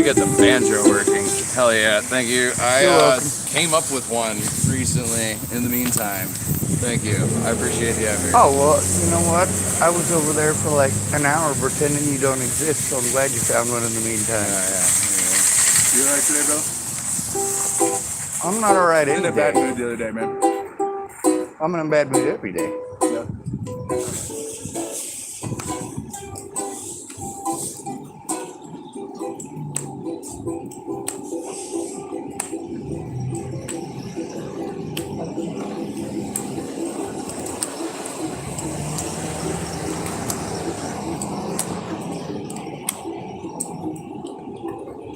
get the banjo working. Hell yeah, thank you. You're I welcome. came up with one recently in the meantime. Thank you. I appreciate the effort. Oh, well, you know what? I was over there for like an hour pretending you don't exist, so I'm glad you found one in the meantime. Yeah. You alright today, bro? I'm not alright In any a bad day. mood the other day, man. I'm in a bad mood every day. Yeah.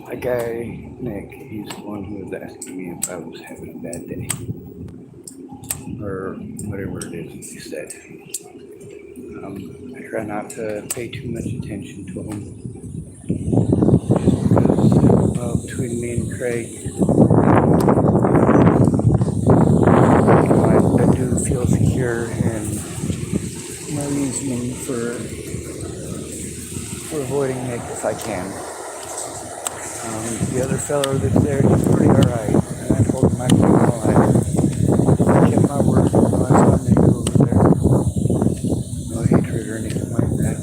That guy, Nick, he's the one who was asking me if I was having a bad day. Or whatever it is he said. I try not to pay too much attention to him. Because, well, between me and Craig, I do feel secure and no reasoning for avoiding Nick if I can. The other fellow that's there, he's pretty alright. And I told him I'd be alright. I kept my word when I saw Nick over there. No hatred or anything like that.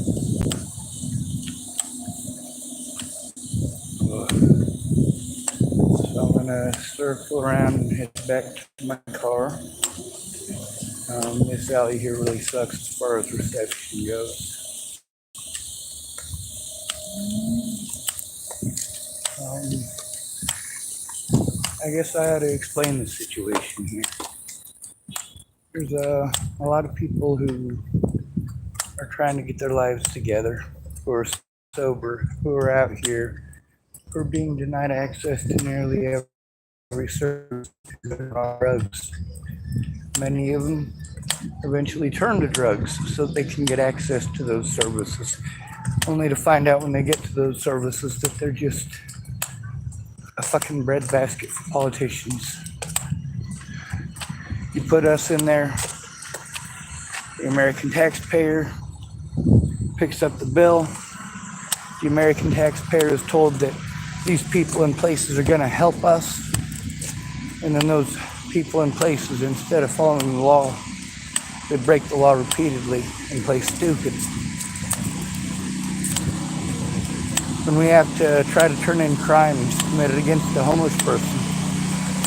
So I'm gonna circle around and head back to my car. This alley here really sucks as far as reception goes. I guess I ought to explain the situation here. There's a lot of people who are trying to get their lives together, who are sober, who are out here, who are being denied access to nearly every service on drugs. Many of them eventually turn to drugs so that they can get access to those services, only to find out when they get to those services that they're just a fucking breadbasket for politicians. You put us in there, the American taxpayer picks up the bill. The American taxpayer is told that these people in places are going to help us, and then those people in places, instead of following the law, they break the law repeatedly and play stupid. When we have to try to turn in crimes committed against a homeless person,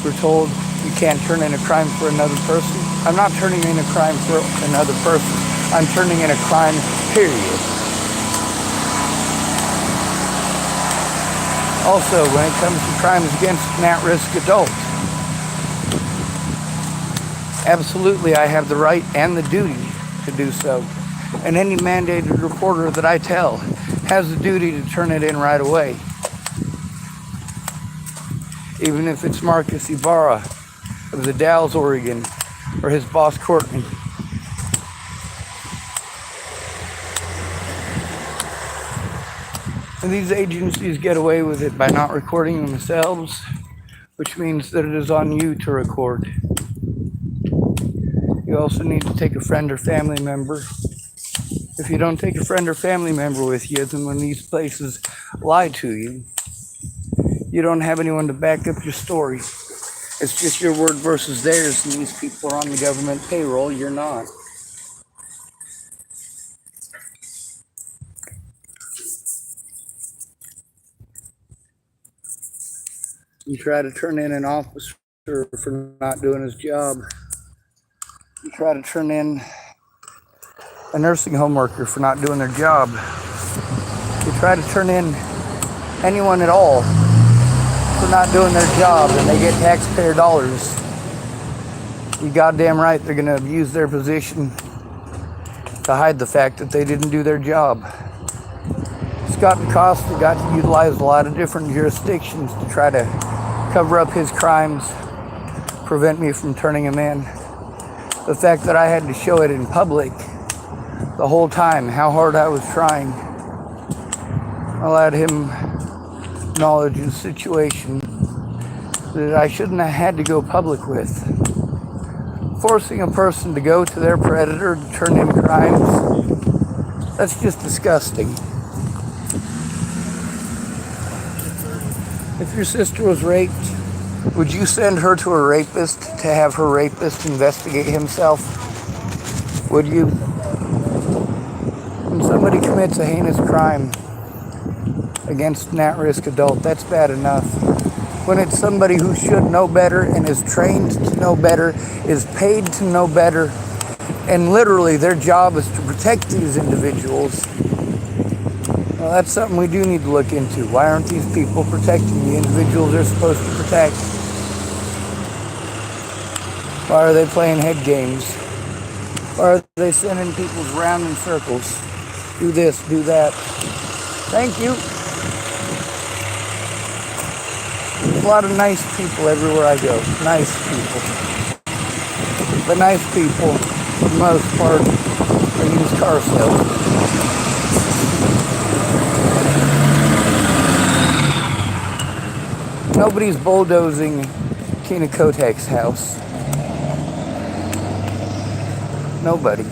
we're told you can't turn in a crime for another person. I'm not turning in a crime for another person. I'm turning in a crime, period. Also, when it comes to crimes against an at-risk adult, absolutely I have the right and the duty to do so. And any mandated reporter that I tell has the duty to turn it in right away. Even if it's Marcus Ibarra of the Dalles, Oregon, or his boss Courtney. And these agencies get away with it by not recording themselves, which means that it is on you to record. You also need to take a friend or family member. If you don't take a friend or family member with you, then when these places lie to you, you don't have anyone to back up your story. It's just your word versus theirs, and these people are on the government payroll, you're not. You try to turn in an officer for not doing his job. You try to turn in a nursing home worker for not doing their job. You try to turn in anyone at all for not doing their job, and they get taxpayer dollars. You goddamn right they're going to abuse their position to hide the fact that they didn't do their job. Scott DeCosta got to utilize a lot of different jurisdictions to try to cover up his crimes, prevent me from turning him in. The fact that I had to show it in public the whole time, how hard I was trying, allowed him knowledge of the situation that I shouldn't have had to go public with. Forcing a person to go to their predator to turn in crimes, that's just disgusting. If your sister was raped, would you send her to a rapist to have her rapist investigate himself? Would you? When somebody commits a heinous crime against an at-risk adult, that's bad enough. When it's somebody who should know better and is trained to know better, is paid to know better, and literally their job is to protect these individuals, well, that's something we do need to look into. Why aren't these people protecting the individuals they're supposed to protect? Why are they playing head games? Why are they sending people around in circles? Do this, do that. Thank you. There's a lot of nice people everywhere I go. Nice people. But nice people, for the most part, are used car salesmen. Nobody's bulldozing Tina Kotek's house. Nobody.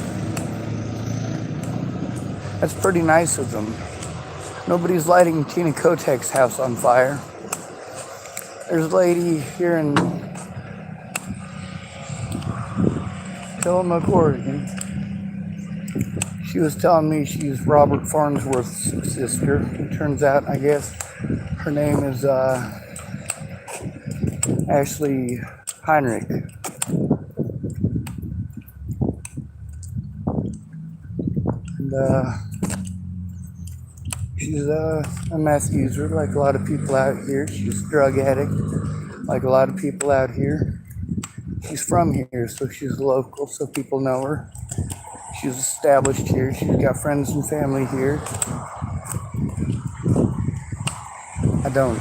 That's pretty nice of them. Nobody's lighting Tina Kotek's house on fire. There's a lady here in Tillamook, Oregon. She was telling me she's Robert Farnsworth's sister. It turns out, I guess, her name is Ashley Heinrich. And she's a meth user, like a lot of people out here. She's a drug addict, like a lot of people out here. She's from here, so she's local, so people know her. She's established here. She's got friends and family here. I don't.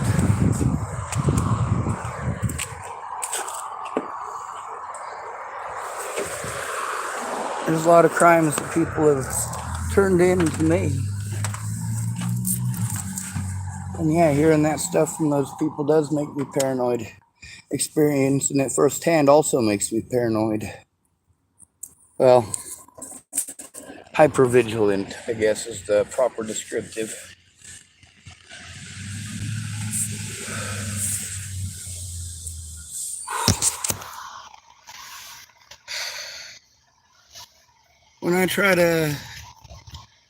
There's a lot of crimes that people have turned in to me. And yeah, hearing that stuff from those people does make me paranoid. Experiencing it firsthand also makes me paranoid. Well, hypervigilant, I guess, is the proper descriptive. When I try to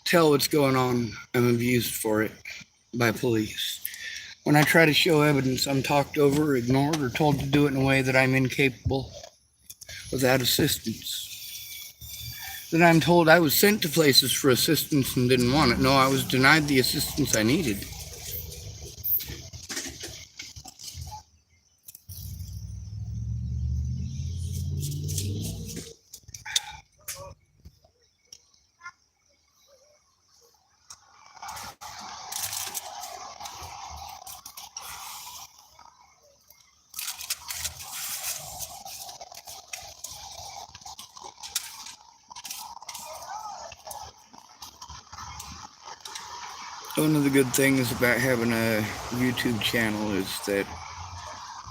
tell what's going on, I'm abused for it by police. When I try to show evidence, I'm talked over, ignored, or told to do it in a way that I'm incapable without assistance. Then I'm told I was sent to places for assistance and didn't want it. No, I was denied the assistance I needed. One of the good things about having a YouTube channel is that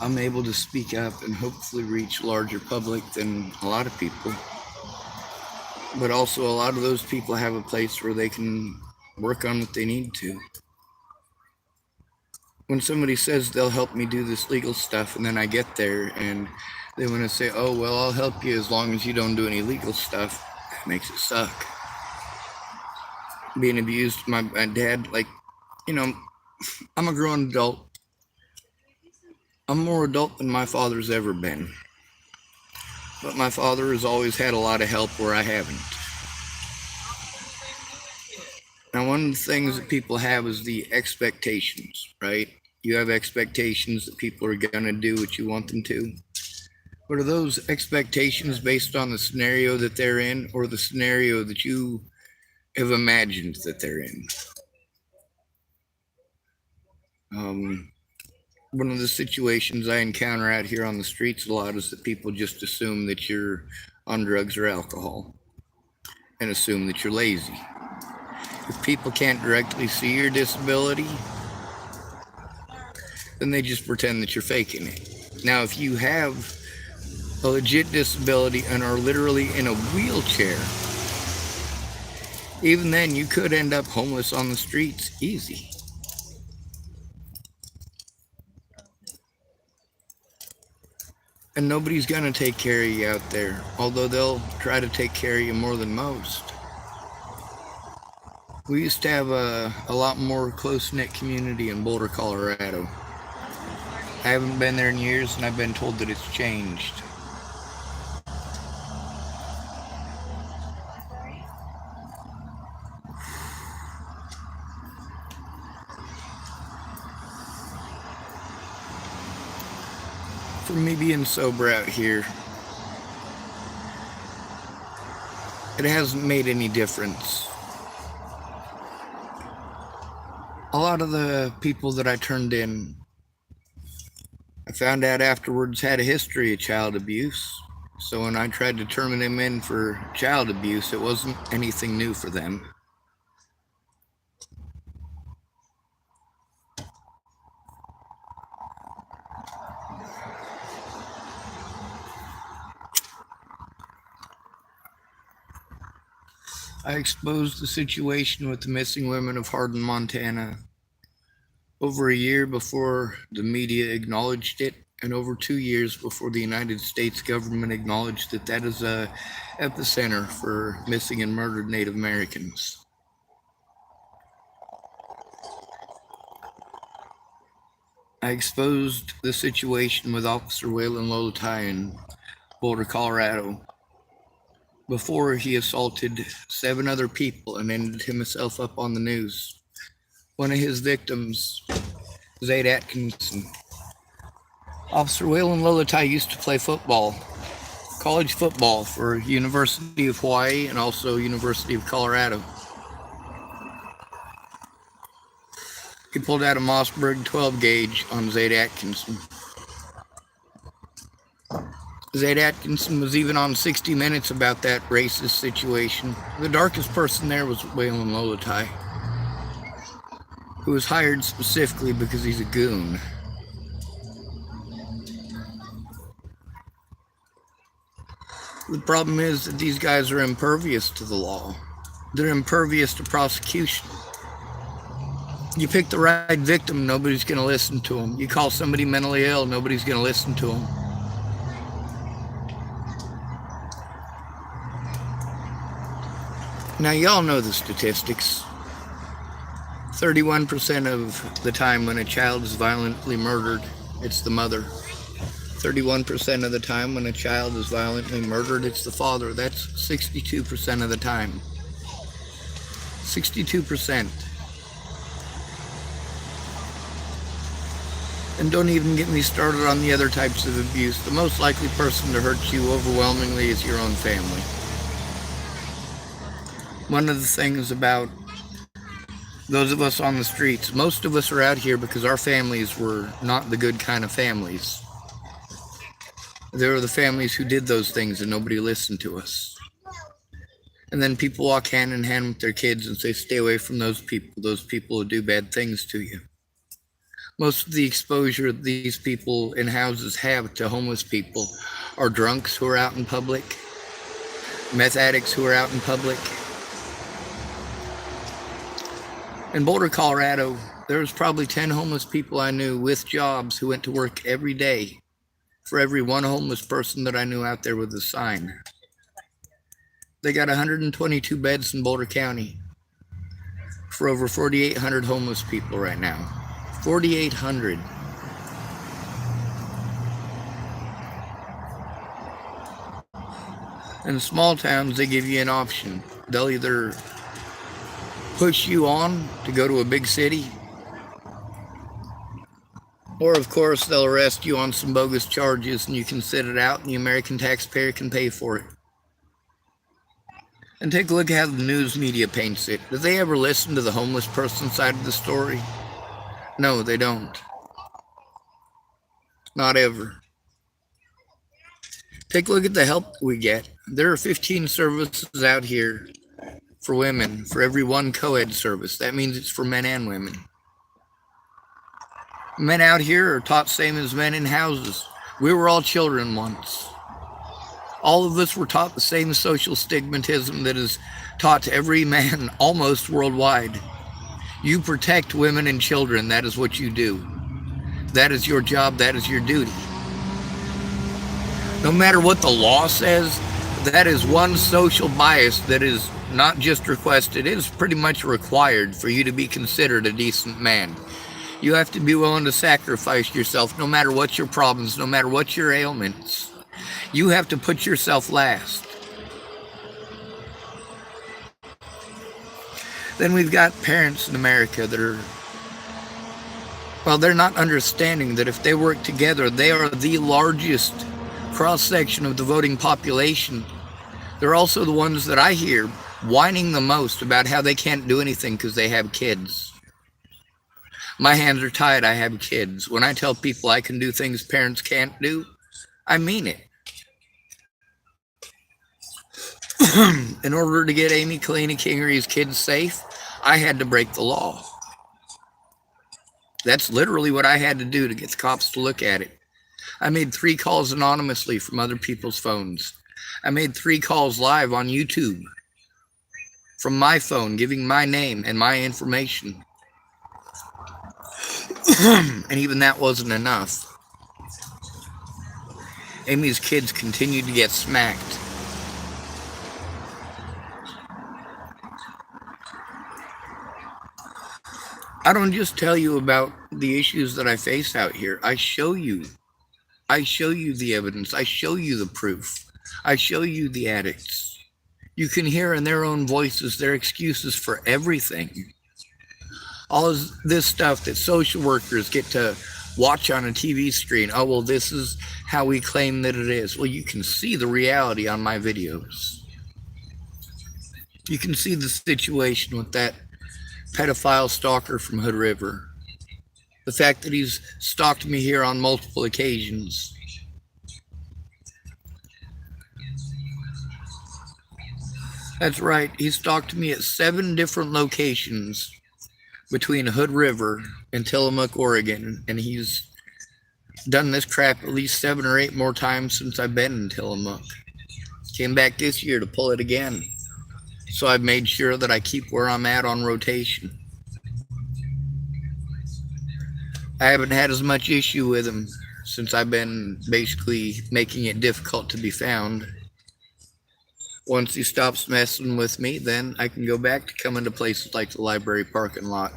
I'm able to speak up and hopefully reach a larger public than a lot of people. But also a lot of those people have a place where they can work on what they need to. When somebody says they'll help me do this legal stuff and then I get there and they want to say, oh, well, I'll help you as long as you don't do any legal stuff, that makes it suck. Being abused, my dad, like, you know, I'm a grown adult. I'm more adult than my father's ever been. But my father has always had a lot of help where I haven't. Now, one of the things that people have is the expectations, right? You have expectations that people are going to do what you want them to. But are those expectations based on the scenario that they're in or the scenario that you have imagined that they're in? One of the situations I encounter out here on the streets a lot is that people just assume that you're on drugs or alcohol and assume that you're lazy. If people can't directly see your disability, then they just pretend that you're faking it. Now, if you have a legit disability and are literally in a wheelchair, even then you could end up homeless on the streets easy. And nobody's going to take care of you out there, although they'll try to take care of you more than most. We used to have a lot more close-knit community in Boulder, Colorado. I haven't been there in years, and I've been told that it's changed. For me being sober out here, it hasn't made any difference. A lot of the people that I turned in, I found out afterwards had a history of child abuse. So when I tried to turn them in for child abuse, it wasn't anything new for them. I exposed the situation with the missing women of Hardin, Montana, over a year before the media acknowledged it, and over 2 years before the United States government acknowledged that that is a epicenter for missing and murdered Native Americans. I exposed the situation with Officer Waylon Lolotai in Boulder, Colorado, before he assaulted 7 other people and ended himself up on the news. One of his victims, Zaid Atkinson. Officer Waylon Lolotai used to play football, college football for University of Hawaii and also University of Colorado. He pulled out a Mossberg 12 gauge on Zaid Atkinson. Zaid Atkinson was even on 60 Minutes about that racist situation. The darkest person there was Waylon Lolotai, who was hired specifically because he's a goon. The problem is that these guys are impervious to the law. They're impervious to prosecution. You pick the right victim, nobody's going to listen to them. You call somebody mentally ill, nobody's going to listen to them. Now, y'all know the statistics. 31% of the time when a child is violently murdered, it's the mother. 31% of the time when a child is violently murdered, it's the father. That's 62% of the time. 62%. And don't even get me started on the other types of abuse. The most likely person to hurt you overwhelmingly is your own family. One of the things about those of us on the streets, most of us are out here because our families were not the good kind of families. There were the families who did those things and nobody listened to us. And then people walk hand in hand with their kids and say, stay away from those people who do bad things to you. Most of the exposure these people in houses have to homeless people are drunks who are out in public, meth addicts who are out in public. In Boulder, Colorado, there was probably 10 homeless people I knew with jobs who went to work every day for every one homeless person that I knew out there with a sign. They got 122 beds in Boulder County for over 4,800 homeless people right now. 4,800. In small towns, they give you an option. They'll either push you on to go to a big city, or of course they'll arrest you on some bogus charges and you can sit it out and the American taxpayer can pay for it. And take a look at how the news media paints it. Do they ever listen to the homeless person side of the story? No, they don't. Not ever. Take a look at the help we get. There are 15 services out here for women for every one co-ed service. That means it's for men and women. Men out here are taught same as men in houses. We were all children once. All of us were taught the same social stigmatism that is taught to every man almost worldwide. You protect women and children. That is what you do. That is your job. That is your duty. No matter what the law says, that is one social bias that is not just requested, it is pretty much required for you to be considered a decent man. You have to be willing to sacrifice yourself no matter what your problems, no matter what your ailments. You have to put yourself last. Then we've got parents in America that are, well, they're not understanding that if they work together, they are the largest cross-section of the voting population. They're also the ones that I hear whining the most about how they can't do anything because they have kids. My hands are tied, I have kids. When I tell people I can do things parents can't do, I mean it. In order to get Amy Kalina Kingery's kids safe, I had to break the law. That's literally what I had to do to get the cops to look at it. I made 3 calls anonymously from other people's phones. I made 3 calls live on YouTube from my phone, giving my name and my information. And even that wasn't enough. Amy's kids continued to get smacked. I don't just tell you about the issues that I face out here. I show you the evidence. I show you the proof. I show you the addicts. You can hear in their own voices their excuses for everything. All of this stuff that social workers get to watch on a TV screen. Oh, well, this is how we claim that it is. Well, you can see the reality on my videos. You can see the situation with that pedophile stalker from Hood River. The fact that he's stalked me here on multiple occasions. That's right, he stalked me at 7 different locations between Hood River and Tillamook, Oregon, and he's done this crap at least 7 or 8 more times since I've been in Tillamook. Came back this year to pull it again. So I've made sure that I keep where I'm at on rotation. I haven't had as much issue with him since I've been basically making it difficult to be found. Once he stops messing with me, then I can go back to coming to places like the library parking lot.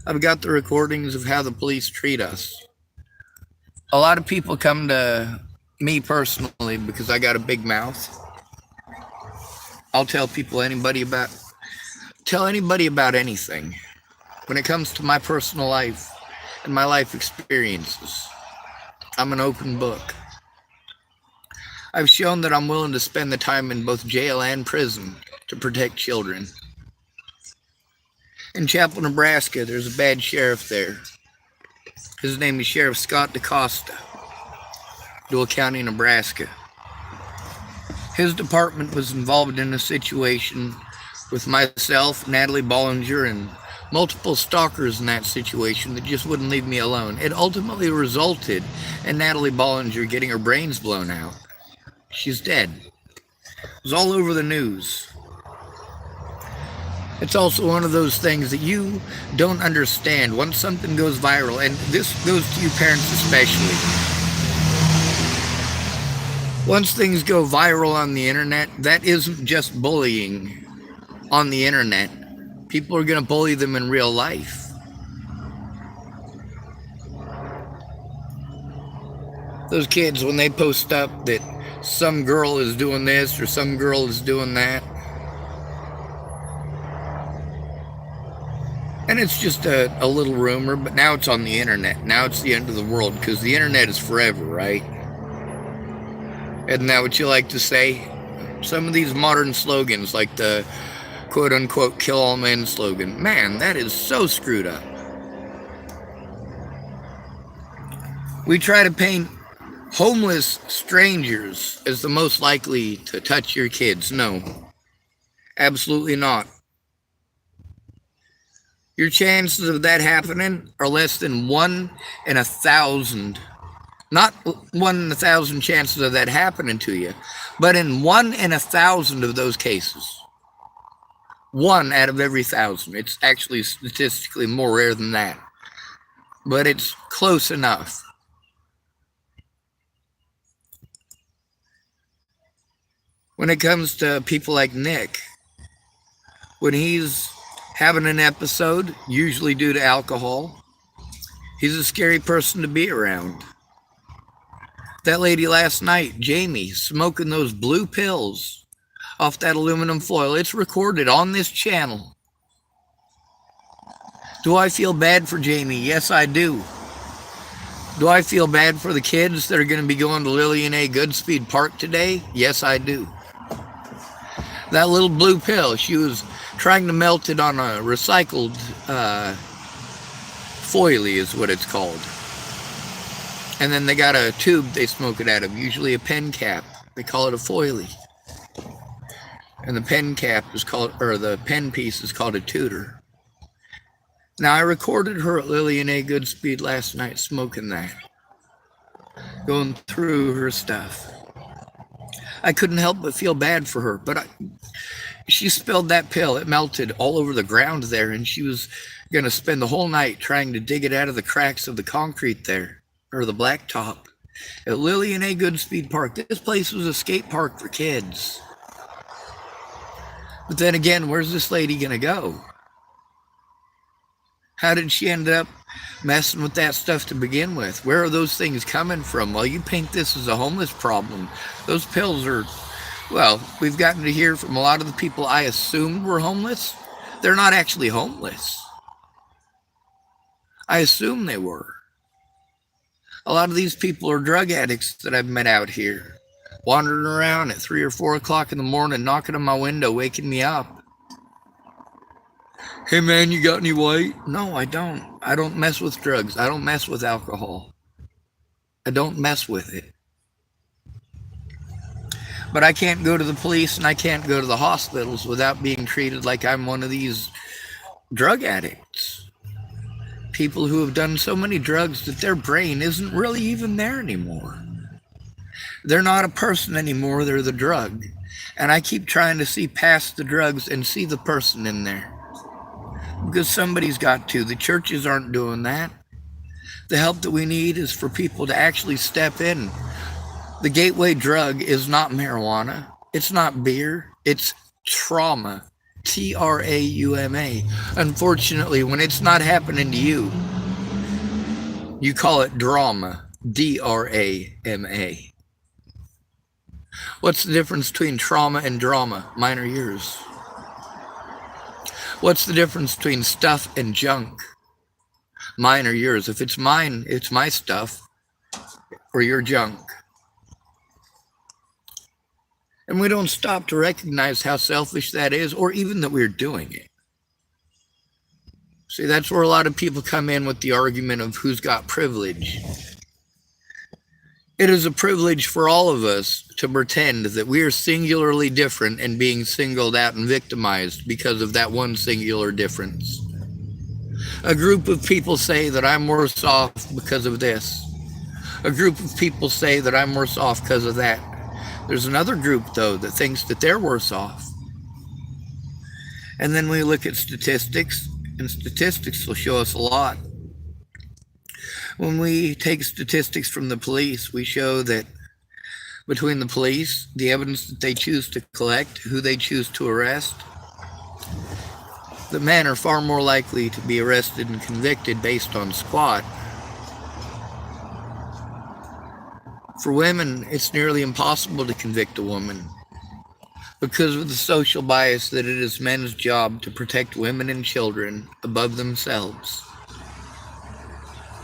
I've got the recordings of how the police treat us. A lot of people come to me personally because I got a big mouth. I'll tell anybody about anything. When it comes to my personal life and my life experiences, I'm an open book. I've shown that I'm willing to spend the time in both jail and prison to protect children. In Chapel, Nebraska, there's a bad sheriff there. His name is Sheriff Scott DaCosta, Dual County, Nebraska. His department was involved in a situation with myself, Natalie Bollinger, and multiple stalkers in that situation that just wouldn't leave me alone. It ultimately resulted in Natalie Bollinger getting her brains blown out. She's dead. It was all over the news. It's also one of those things that you don't understand. Once something goes viral, and this goes to you parents especially. Once things go viral on the internet, that isn't just bullying on the internet. People are going to bully them in real life. Those kids, when they post up that some girl is doing this or some girl is doing that, and it's just a little rumor, but now it's on the internet. Now it's the end of the world because the internet is forever, right? Isn't that what you like to say? Some of these modern slogans, like the quote-unquote kill all men slogan, man, that is so screwed up. We try to paint homeless strangers as the most likely to touch your kids. No, absolutely not. Your chances of that happening are less than 1 in 1,000. Not 1 in 1,000 chances of that happening to you, but in 1 in 1,000 of those cases. 1 out of every 1,000. It's actually statistically more rare than that. but it's close enough. When it comes to people like Nick, when he's having an episode, usually due to alcohol, he's a scary person to be around. That lady last night, Jamie, smoking those blue pills off that aluminum foil, it's recorded on this channel. Do I feel bad for Jamie? Yes, I do. Do I feel bad for the kids that are going to be going to Lillian A. Goodspeed Park today? Yes, I do. That little blue pill, she was trying to melt it on a recycled foily is what it's called. And then they got a tube they smoke it out of, usually a pen cap. They call it a foily. And the pen cap is called, or the pen piece is called a tutor. Now, I recorded her at Lillian A. Goodspeed last night smoking that. Going through her stuff. I couldn't help but feel bad for her, but she spilled that pill. It melted all over the ground there, and she was going to spend the whole night trying to dig it out of the cracks of the concrete there, or the blacktop, at Lillian A. Goodspeed Park. This place was a skate park for kids. But then again, where's this lady going to go? How did she end up messing with that stuff to begin with? Where are those things coming from? Well, you paint this as a homeless problem. Those pills are, well, we've gotten to hear from a lot of the people I assumed were homeless. They're not actually homeless. I assume they were. A lot of these people are drug addicts that I've met out here, wandering around at 3 or 4 o'clock in the morning, knocking on my window, waking me up. Hey man, you got any white? No, I don't. I don't mess with drugs. I don't mess with alcohol. I don't mess with it. But I can't go to the police and I can't go to the hospitals without being treated like I'm one of these drug addicts. People who have done so many drugs that their brain isn't really even there anymore. They're not a person anymore, they're the drug. And I keep trying to see past the drugs and see the person in there. Because somebody's got to. The churches aren't doing that. The help that we need is for people to actually step in. The gateway drug is not marijuana. It's not beer. It's trauma. Trauma. Unfortunately, when it's not happening to you, you call it drama. Drama. What's the difference between trauma and drama? Mine are yours. What's the difference between stuff and junk? Mine or yours? If it's mine, it's my stuff, or your junk. And we don't stop to recognize how selfish that is, or even that we're doing it. See, that's where a lot of people come in with the argument of who's got privilege. It is a privilege for all of us to pretend that we are singularly different and being singled out and victimized because of that one singular difference. A group of people say that I'm worse off because of this. A group of people say that I'm worse off because of that. There's another group, though, that thinks that they're worse off. And then we look at statistics, and statistics will show us a lot. When we take statistics from the police, we show that between the police, the evidence that they choose to collect, who they choose to arrest, the men are far more likely to be arrested and convicted based on squat. For women, it's nearly impossible to convict a woman because of the social bias that it is men's job to protect women and children above themselves.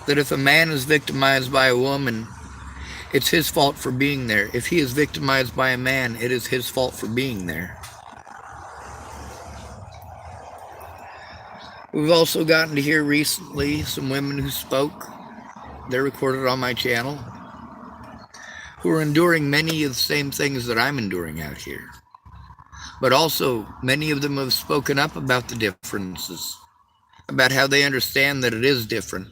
That if a man is victimized by a woman, it's his fault for being there. If he is victimized by a man, it is his fault for being there. We've also gotten to hear recently some women who spoke, they're recorded on my channel, who are enduring many of the same things that I'm enduring out here. But also, many of them have spoken up about the differences, about how they understand that it is different,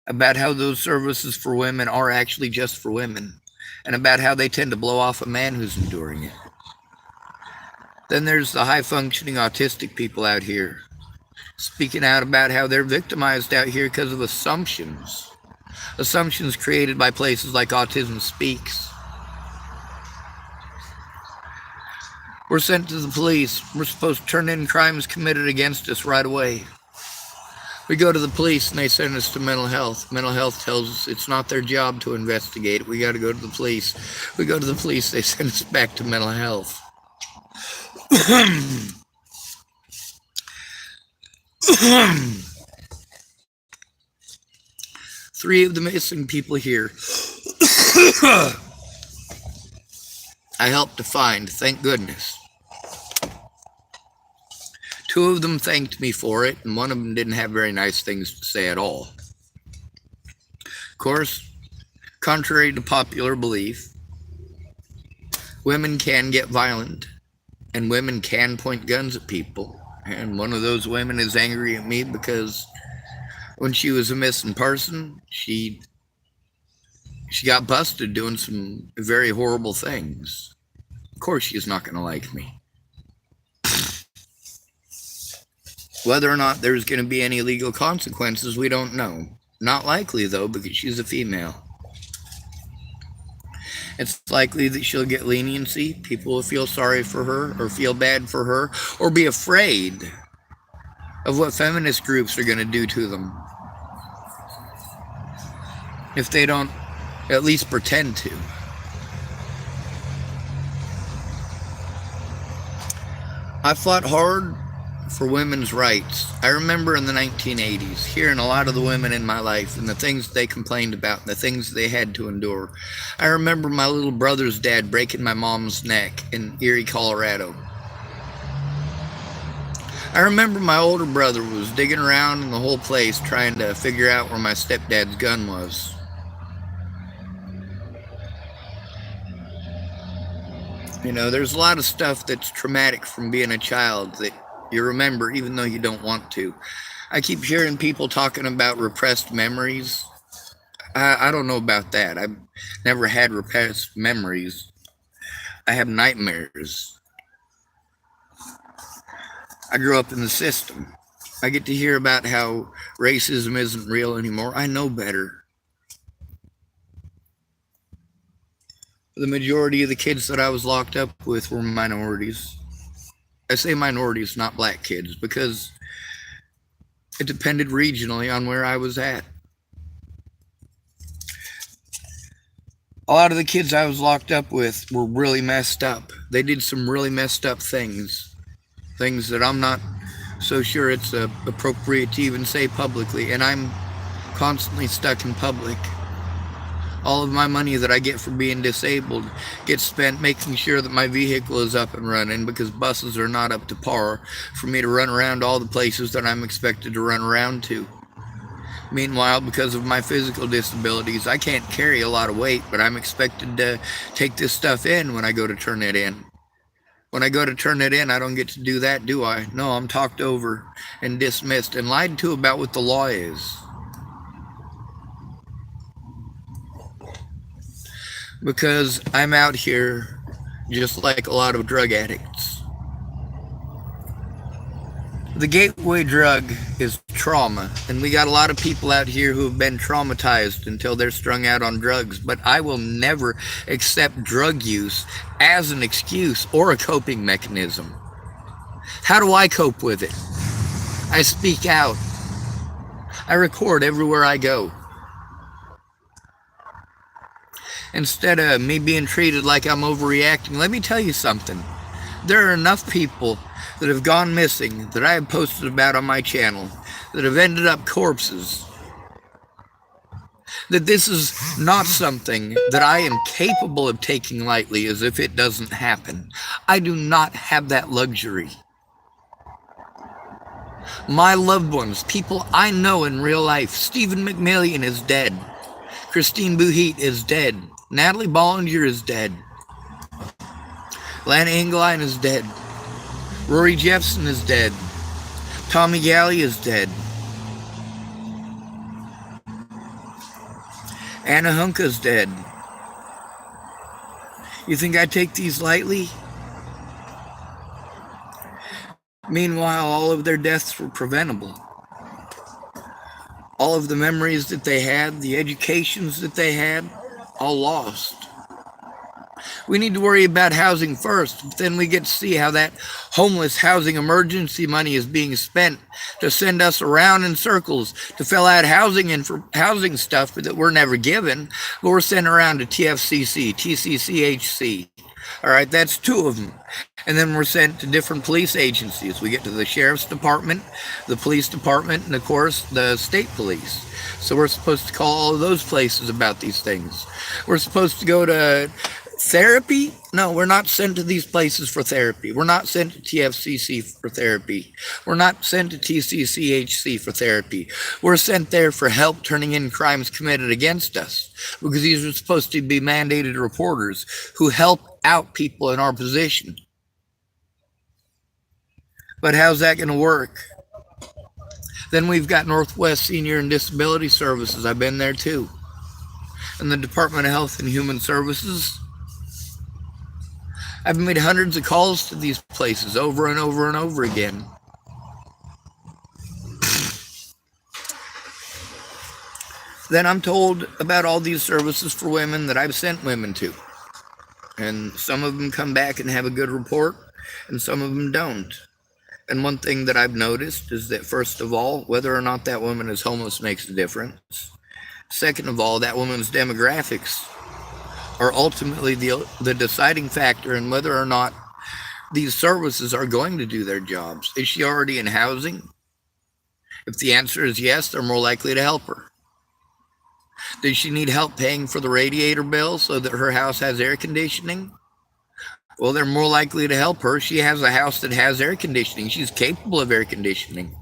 about how those services for women are actually just for women, and about how they tend to blow off a man who's enduring it. Then there's the high-functioning autistic people out here speaking out about how they're victimized out here because of assumptions. Assumptions created by places like Autism Speaks. We're sent to the police. We're supposed to turn in crimes committed against us right away. We go to the police and they send us to mental health. Mental health tells us it's not their job to investigate it. We got to go to the police. We go to the police, they send us back to mental health. Three of the missing people here I helped to find, thank goodness. Two of them thanked me for it, and one of them didn't have very nice things to say at all. Of course, contrary to popular belief, women can get violent, and women can point guns at people. And one of those women is angry at me because when she was a missing person, she got busted doing some very horrible things. Of course, she's not going to like me. Whether or not there's going to be any legal consequences, we don't know. Not likely, though, because she's a female. It's likely that she'll get leniency. People will feel sorry for her or feel bad for her or be afraid of what feminist groups are going to do to them if they don't at least pretend to. I fought hard for women's rights. I remember in the 1980s hearing a lot of the women in my life and the things they complained about and the things they had to endure. I remember my little brother's dad breaking my mom's neck in Erie, Colorado. I remember my older brother was digging around in the whole place trying to figure out where my stepdad's gun was. You know, there's a lot of stuff that's traumatic from being a child that you remember even though you don't want to. I keep hearing people talking about repressed memories. I don't know about that. I've never had repressed memories. I have nightmares. I grew up in the system. I get to hear about how racism isn't real anymore. I know better. The majority of the kids that I was locked up with were minorities. I say minorities, not black kids, because it depended regionally on where I was at. A lot of the kids I was locked up with were really messed up. They did some really messed up things that I'm not so sure it's appropriate to even say publicly, and I'm constantly stuck in public. All of my money that I get for being disabled gets spent making sure that my vehicle is up and running because buses are not up to par for me to run around all the places that I'm expected to run around to. Meanwhile, because of my physical disabilities, I can't carry a lot of weight, but I'm expected to take this stuff in when I go to turn it in. When I go to turn it in, I don't get to do that, do I? No, I'm talked over and dismissed and lied to about what the law is. Because I'm out here just like a lot of drug addicts. The gateway drug is trauma, and we got a lot of people out here who have been traumatized until they're strung out on drugs, but I will never accept drug use as an excuse or a coping mechanism. How do I cope with it? I speak out. I record everywhere I go. Instead of me being treated like I'm overreacting, let me tell you something. There are enough people that have gone missing that I have posted about on my channel that have ended up corpses. That this is not something that I am capable of taking lightly as if it doesn't happen. I do not have that luxury. My loved ones, people I know in real life, Stephen McMillian is dead. Christine Buhit is dead. Natalie Bollinger is dead. Lana Engeline is dead. Rory Jeffson is dead. Tommy Galley is dead. Anna Hunka's dead. You think I take these lightly? Meanwhile, all of their deaths were preventable. All of the memories that they had, the educations that they had, all lost. We need to worry about housing first, but then we get to see how that homeless housing emergency money is being spent to send us around in circles to fill out housing and for housing stuff that we're never given, but we're sent around to TFCC, TCCHC. All right, that's two of them. And then we're sent to different police agencies. We get to the sheriff's department, the police department, and of course, the state police. So we're supposed to call all of those places about these things. We're supposed to go to therapy? No, we're not sent to these places for therapy. We're not sent to TFCC for therapy. We're not sent to TCCHC for therapy. We're sent there for help turning in crimes committed against us, because these are supposed to be mandated reporters who help out people in our position. But how's that going to work? Then we've got Northwest Senior and Disability Services. I've been there too. And the Department of Health and Human Services. I've made hundreds of calls to these places over and over and over again. Then I'm told about all these services for women that I've sent women to. And some of them come back and have a good report, and some of them don't. And one thing that I've noticed is that, first of all, whether or not that woman is homeless makes a difference. Second of all, that woman's demographics are ultimately the deciding factor in whether or not these services are going to do their jobs. Is she already in housing? If the answer is yes, they're more likely to help her. Does she need help paying for the radiator bill so that her house has air conditioning? Well, they're more likely to help her. She has a house that has air conditioning. She's capable of air conditioning.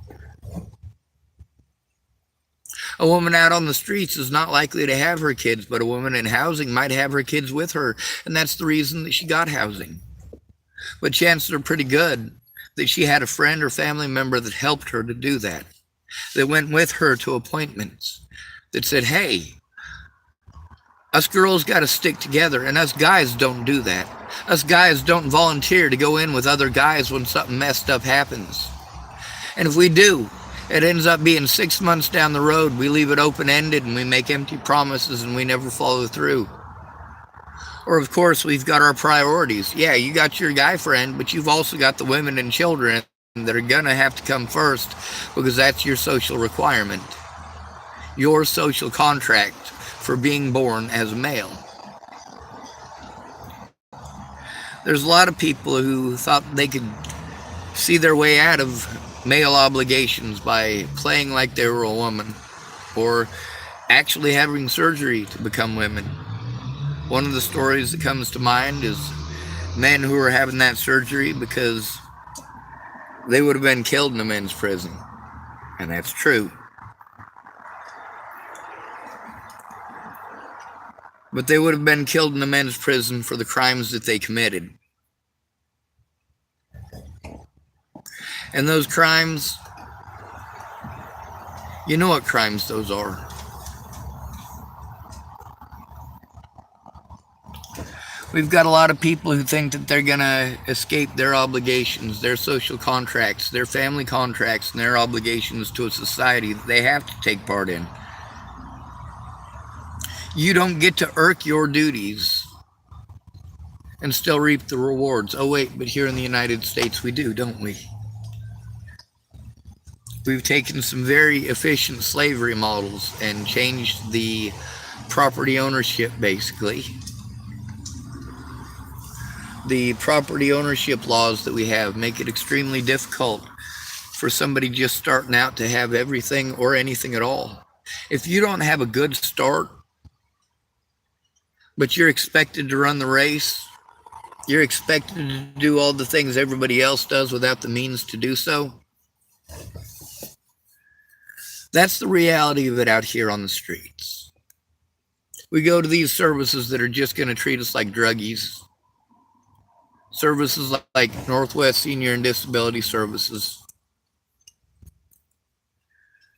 A woman out on the streets is not likely to have her kids, but a woman in housing might have her kids with her, and that's the reason that she got housing. But chances are pretty good that she had a friend or family member that helped her to do that, that went with her to appointments, that said, hey, us girls got to stick together, and us guys don't do that. Us guys don't volunteer to go in with other guys when something messed up happens. And if we do, it ends up being 6 months down the road. We leave it open-ended and we make empty promises and we never follow through. Or, of course, we've got our priorities. Yeah, you got your guy friend, but you've also got the women and children that are going to have to come first, because that's your social requirement, your social contract for being born as a male. There's a lot of people who thought they could see their way out of male obligations by playing like they were a woman, or actually having surgery to become women. One of the stories that comes to mind is men who are having that surgery because they would have been killed in a men's prison. And that's true. But they would have been killed in a men's prison for the crimes that they committed. And those crimes, you know what crimes those are. We've got a lot of people who think that they're going to escape their obligations, their social contracts, their family contracts, and their obligations to a society that they have to take part in. You don't get to irk your duties and still reap the rewards. Oh wait, but here in the United States we do, don't we? We've taken some very efficient slavery models and changed the property ownership, basically. The property ownership laws that we have make it extremely difficult for somebody just starting out to have everything or anything at all. If you don't have a good start, but you're expected to run the race, you're expected to do all the things everybody else does without the means to do so, that's the reality of it out here on the streets. We go to these services that are just going to treat us like druggies. Services like Northwest Senior and Disability Services.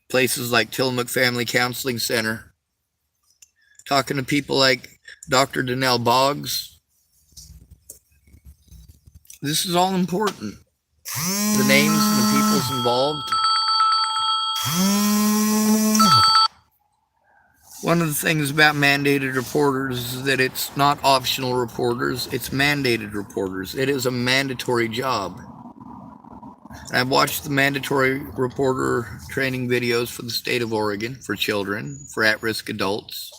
Places like Tillamook Family Counseling Center. Talking to people like Dr. Danelle Boggs. This is all important. the names and the peoples involved. One of the things about mandated reporters is that it's not optional reporters, it's mandated reporters. It is a mandatory job. And I've watched the mandatory reporter training videos for the state of Oregon, for children, for at-risk adults,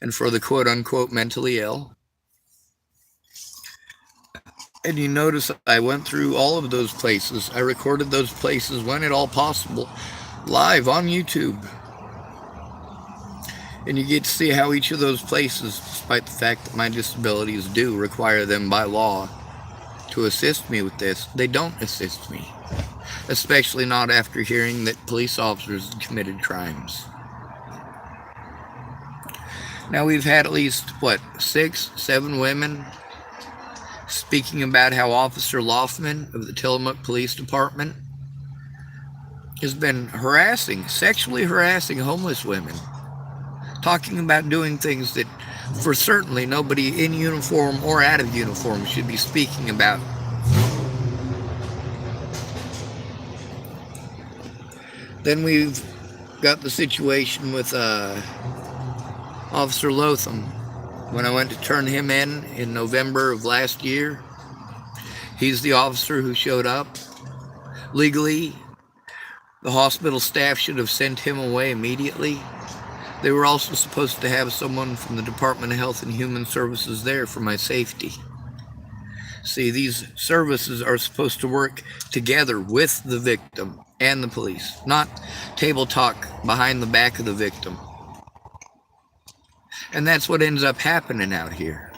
and for the quote-unquote mentally ill. And you notice I went through all of those places. I recorded those places when at all possible, live on YouTube. And you get to see how each of those places, despite the fact that my disabilities do require them by law to assist me with this, they don't assist me. Especially not after hearing that police officers have committed crimes. Now we've had at least, 6, 7 women speaking about how Officer Loffman of the Tillamook Police Department has been sexually harassing homeless women. Talking about doing things that for certainly nobody in uniform or out of uniform should be speaking about. Then we've got the situation with Officer Lotham. When I went to turn him in November of last year, he's the officer who showed up. Legally, the hospital staff should have sent him away immediately. They were also supposed to have someone from the Department of Health and Human Services there for my safety. See, these services are supposed to work together with the victim and the police, not table talk behind the back of the victim. And that's what ends up happening out here.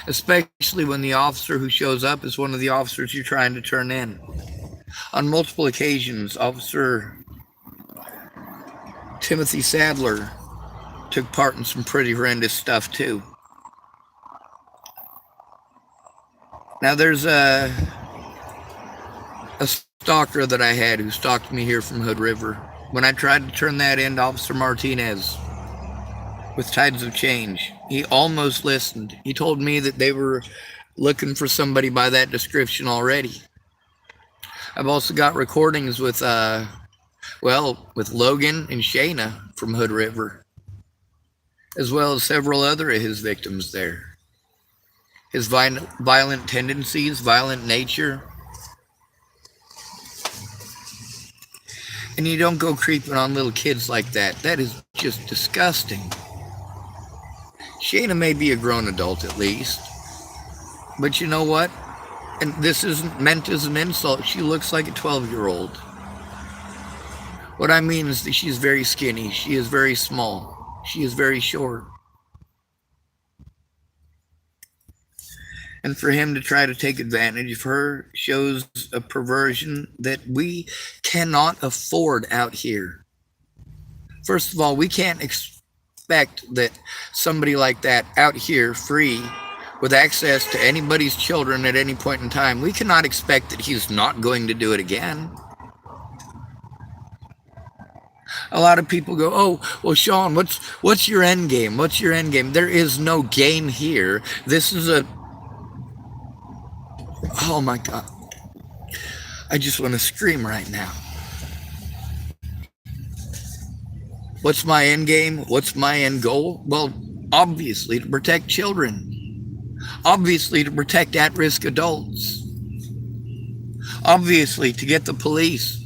Especially when the officer who shows up is one of the officers you're trying to turn in. On multiple occasions, Officer Timothy Sadler took part in some pretty horrendous stuff too. Now there's a stalker that I had who stalked me here from Hood River. When I tried to turn that in to Officer Martinez with Tides of Change, he almost listened. He told me that they were looking for somebody by that description already. I've also got recordings with Logan and Shayna from Hood River, as well as several other of his victims there. His violent tendencies, violent nature. And you don't go creeping on little kids like that. That is just disgusting. Shayna may be a grown adult at least, but you know what? And this isn't meant as an insult. She looks like a 12-year-old. What I mean is that she's very skinny. She is very small. She is very short. And for him to try to take advantage of her shows a perversion that we cannot afford out here. First of all, we can't expect that somebody like that out here, free, with access to anybody's children at any point in time, we cannot expect that he's not going to do it again. A lot of people go, oh, well, Sean, what's your end game? What's your end game? There is no game here. This is oh my God. I just want to scream right now. What's my end game? What's my end goal? Well, obviously to protect children. Obviously to protect at-risk adults. Obviously to get the police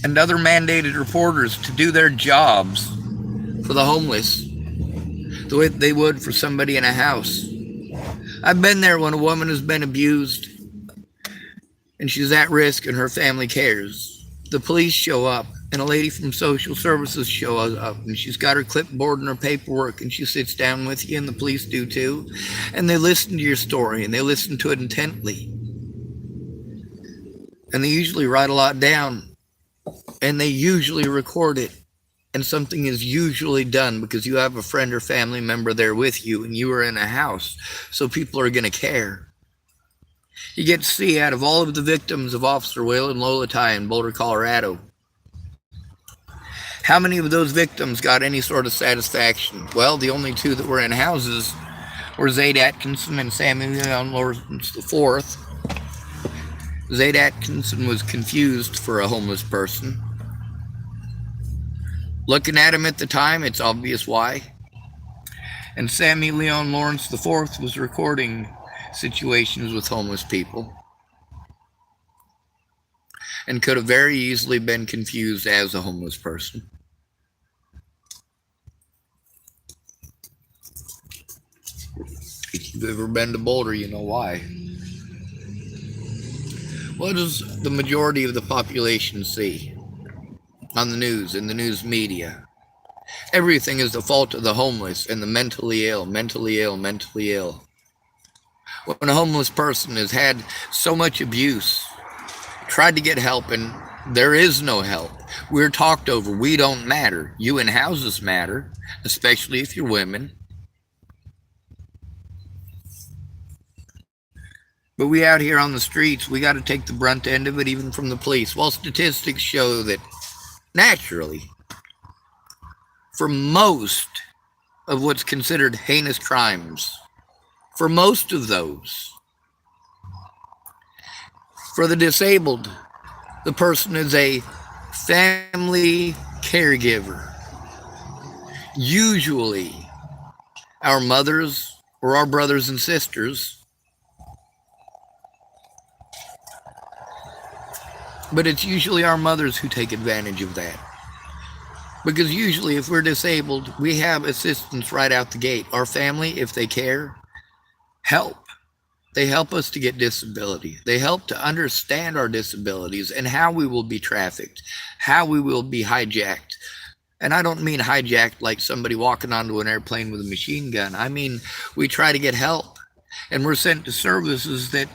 and other mandated reporters to do their jobs for the homeless the way they would for somebody in a house. I've been there when a woman has been abused and she's at risk and her family cares. The police show up and a lady from social services shows up and she's got her clipboard and her paperwork and she sits down with you, and the police do too, and they listen to your story and they listen to it intently, and they usually write a lot down and they usually record it, and something is usually done because you have a friend or family member there with you and you are in a house, so people are going to care. You get to see out of all of the victims of Officer Waylon Lolatai in Boulder, Colorado, how many of those victims got any sort of satisfaction? Well, the only two that were in houses were Zaid Atkinson and Samuel Lawrence IV. Zayd Atkinson was confused for a homeless person. Looking at him at the time, it's obvious why. And Sammy Leon Lawrence IV was recording situations with homeless people and could have very easily been confused as a homeless person. If you've ever been to Boulder, you know why. What does the majority of the population see on the news, in the news media? Everything is the fault of the homeless and the mentally ill, mentally ill, mentally ill. When a homeless person has had so much abuse, tried to get help, and there is no help. We're talked over. We don't matter. You in houses matter, especially if you're women. But we out here on the streets, we got to take the brunt end of it, even from the police. Well, statistics show that naturally, for most of what's considered heinous crimes, for most of those, for the disabled, the person is a family caregiver. Usually, our mothers or our brothers and sisters. But it's usually our mothers who take advantage of that. Because usually if we're disabled, we have assistance right out the gate. Our family, if they care, help. They help us to get disability. They help to understand our disabilities and how we will be trafficked, how we will be hijacked. And I don't mean hijacked like somebody walking onto an airplane with a machine gun. I mean, we try to get help. And we're sent to services that,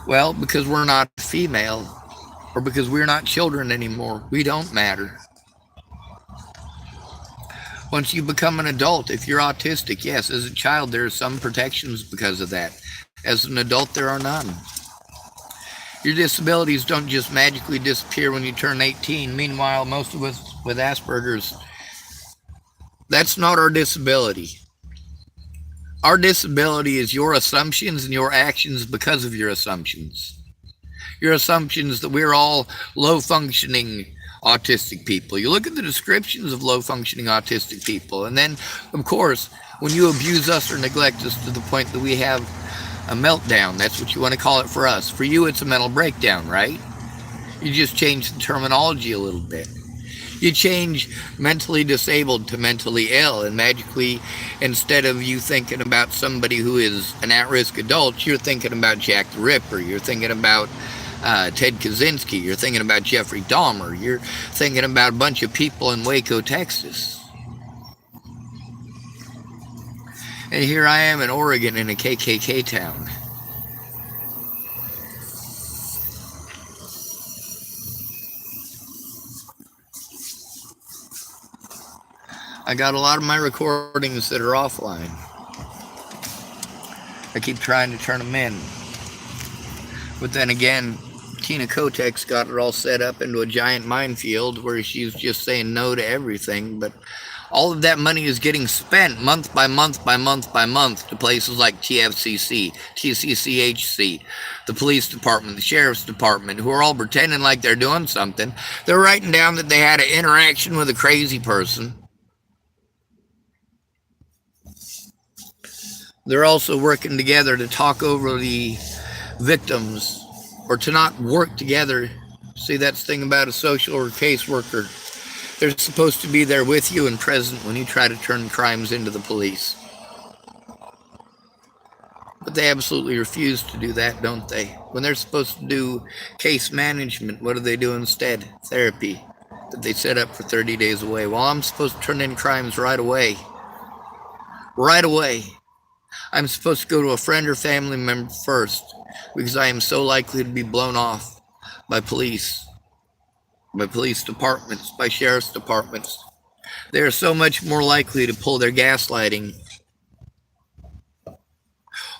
well, because we're not female, or because we're not children anymore, we don't matter. Once you become an adult, if you're autistic, yes, as a child, there are some protections because of that. As an adult, there are none. Your disabilities don't just magically disappear when you turn 18. Meanwhile, most of us with Asperger's, that's not our disability. Our disability is your assumptions and your actions because of your assumptions. Your assumptions that we're all low-functioning autistic people. You look at the descriptions of low-functioning autistic people, and then, of course, when you abuse us or neglect us to the point that we have a meltdown, that's what you want to call it for us. For you, it's a mental breakdown, right? You just change the terminology a little bit. You change mentally disabled to mentally ill, and magically, instead of you thinking about somebody who is an at-risk adult, you're thinking about Jack the Ripper. You're thinking about Ted Kaczynski. You're thinking about Jeffrey Dahmer. You're thinking about a bunch of people in Waco, Texas. And here I am in Oregon in a KKK town. I got a lot of my recordings that are offline. I keep trying to turn them in. But then again, Tina Kotek's got it all set up into a giant minefield where she's just saying no to everything. But all of that money is getting spent month by month by month by month to places like TFCC, TCCHC, the police department, the sheriff's department, who are all pretending like they're doing something. They're writing down that they had an interaction with a crazy person. They're also working together to talk over the victims, or to not work together. See, that's the thing about a social or caseworker. They're supposed to be there with you and present when you try to turn crimes into the police. But they absolutely refuse to do that, don't they? When they're supposed to do case management, what do they do instead? Therapy that they set up for 30 days away. Well, I'm supposed to turn in crimes right away. Right away. I'm supposed to go to a friend or family member first, because I am so likely to be blown off by police departments, by sheriff's departments. They are so much more likely to pull their gaslighting.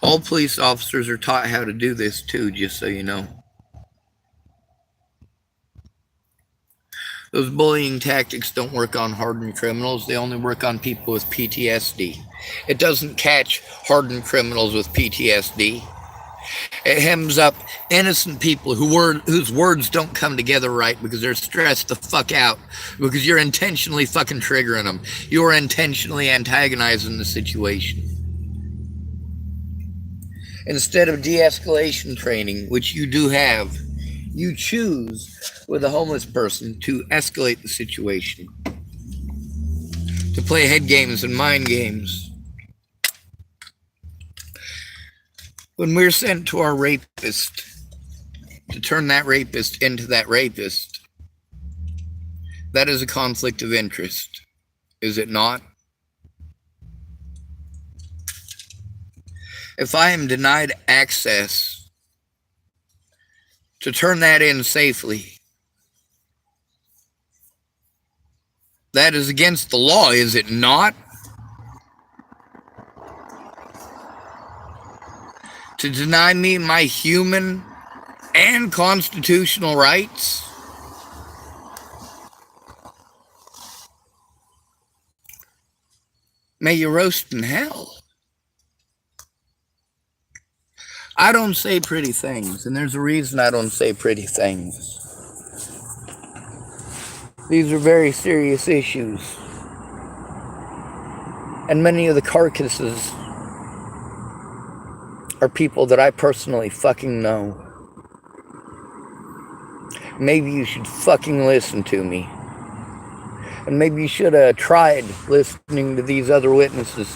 All police officers are taught how to do this too, just so you know. Those bullying tactics don't work on hardened criminals. They only work on people with PTSD. It doesn't catch hardened criminals with PTSD. It hems up innocent people whose words don't come together right because they're stressed the fuck out, because you're intentionally fucking triggering them. You're intentionally antagonizing the situation. Instead of de-escalation training, which you do have, you choose with a homeless person to escalate the situation, to play head games and mind games. When we're sent to our rapist to turn that rapist into that rapist, that is a conflict of interest, is it not? If I am denied access to turn that in safely, that is against the law, is it not? To deny me my human and constitutional rights? May you roast in hell. I don't say pretty things, and there's a reason I don't say pretty things. These are very serious issues. And many of the carcasses are people that I personally fucking know. Maybe you should fucking listen to me. And maybe you should have tried listening to these other witnesses.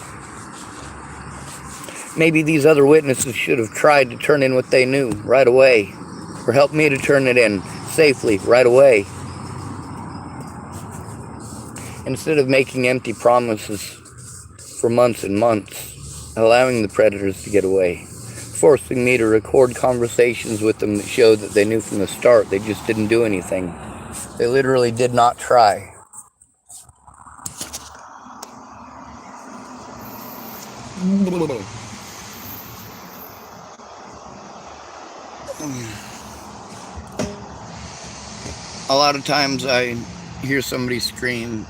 Maybe these other witnesses should have tried to turn in what they knew right away, or help me to turn it in safely right away, instead of making empty promises for months and months, allowing the predators to get away, forcing me to record conversations with them that showed that they knew from the start they just didn't do anything. They literally did not try. A lot of times I hear somebody scream,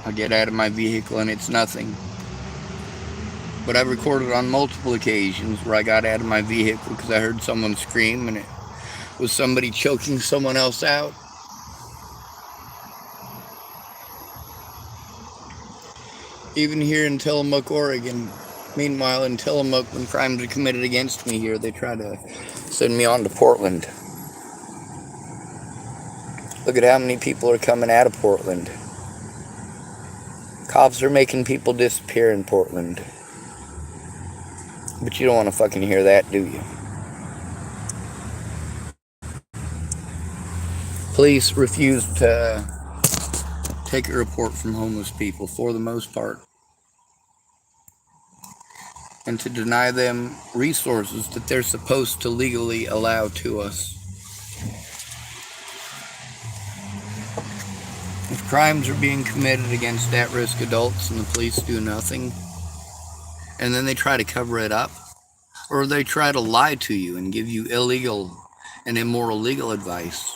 I get out of my vehicle and it's nothing. But I've recorded on multiple occasions where I got out of my vehicle because I heard someone scream and it was somebody choking someone else out. Even here in Tillamook, Oregon. Meanwhile, in Tillamook, when crimes are committed against me here, they try to send me on to Portland. Look at how many people are coming out of Portland. Cops are making people disappear in Portland. But you don't want to fucking hear that, do you? Police refuse to take a report from homeless people, for the most part, and to deny them resources that they're supposed to legally allow to us. If crimes are being committed against at-risk adults and the police do nothing, and then they try to cover it up, or they try to lie to you and give you illegal and immoral legal advice,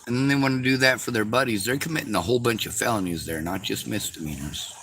and then they want to do that for their buddies, they're committing a whole bunch of felonies there, not just misdemeanors.